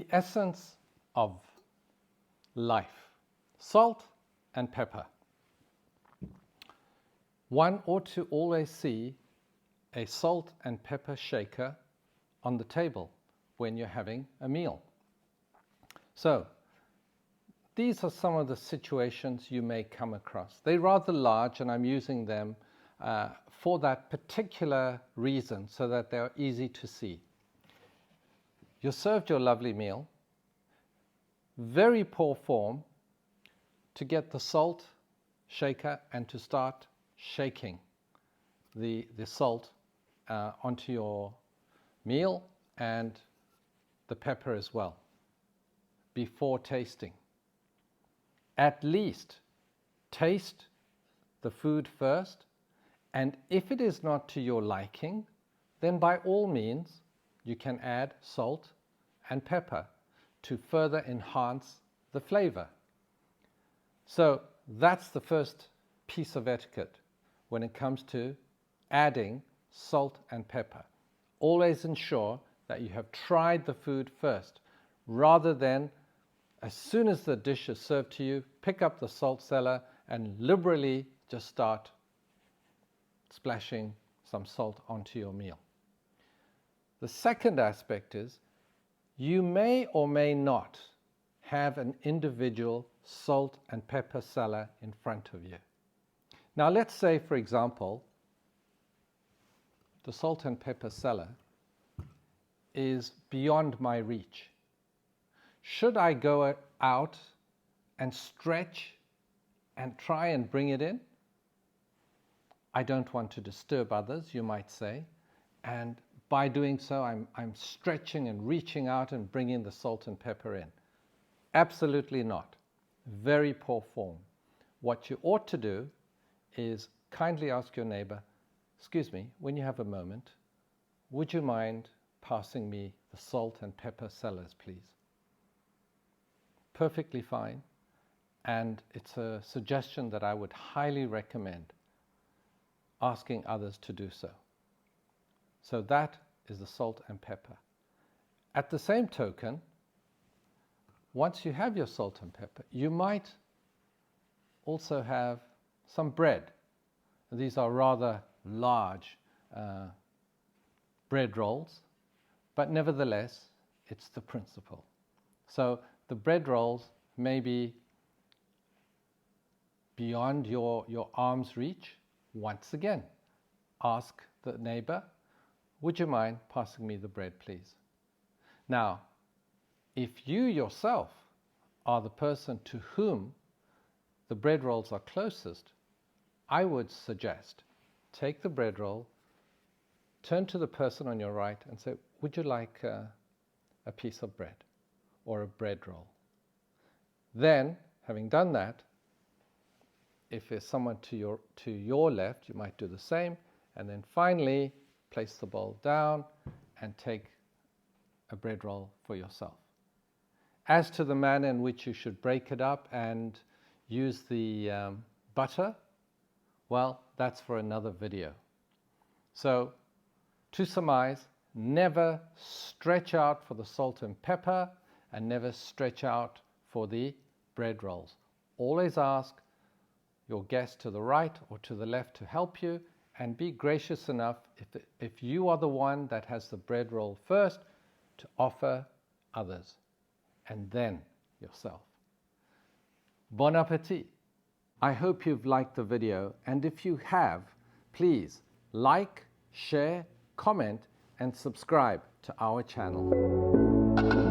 the essence of life, salt and pepper. One ought to always see a salt and pepper shaker on the table when you're having a meal. So, these are some of the situations you may come across. They're rather large, and I'm using them for that particular reason, so that they're easy to see. You're served your lovely meal, very poor form to get the salt shaker and to start shaking the salt onto your meal and the pepper as well before tasting. At least taste the food first, and if it is not to your liking, then by all means you can add salt and pepper to further enhance the flavor. So that's the first piece of etiquette when it comes to adding salt and pepper. Always ensure that you have tried the food first, rather than as soon as the dish is served to you, pick up the salt cellar and liberally just start splashing some salt onto your meal. The second aspect is you may or may not have an individual salt and pepper cellar in front of you. Now let's say, for example, the salt and pepper cellar is beyond my reach. Should I go out and stretch and try and bring it in? I don't want to disturb others, you might say, and by doing so I'm stretching and reaching out and bringing the salt and pepper in. Absolutely not. Very poor form. What you ought to do is kindly ask your neighbor, excuse me, when you have a moment, would you mind passing me the salt and pepper cellars, please? Perfectly fine, and it's a suggestion that I would highly recommend asking others to do so. So that is the salt and pepper. At the same token, once you have your salt and pepper, you might also have some bread. These are rather large bread rolls, but nevertheless, it's the principle. So the bread rolls may be beyond your arm's reach. Once again, ask the neighbor, would you mind passing me the bread, please? Now, if you yourself are the person to whom the bread rolls are closest, I would suggest take the bread roll, turn to the person on your right and say, would you like a piece of bread or a bread roll? Then, having done that, if there's someone to your left, you might do the same, and then finally place the bowl down and take a bread roll for yourself. As to the manner in which you should break it up and use the butter, well, that's for another video. So, to surmise, never stretch out for the salt and pepper and never stretch out for the bread rolls. Always ask your guest to the right or to the left to help you, and be gracious enough, if you are the one that has the bread roll first, to offer others and then yourself. Bon appétit! I hope you've liked the video, and if you have, please like, share, comment and subscribe to our channel.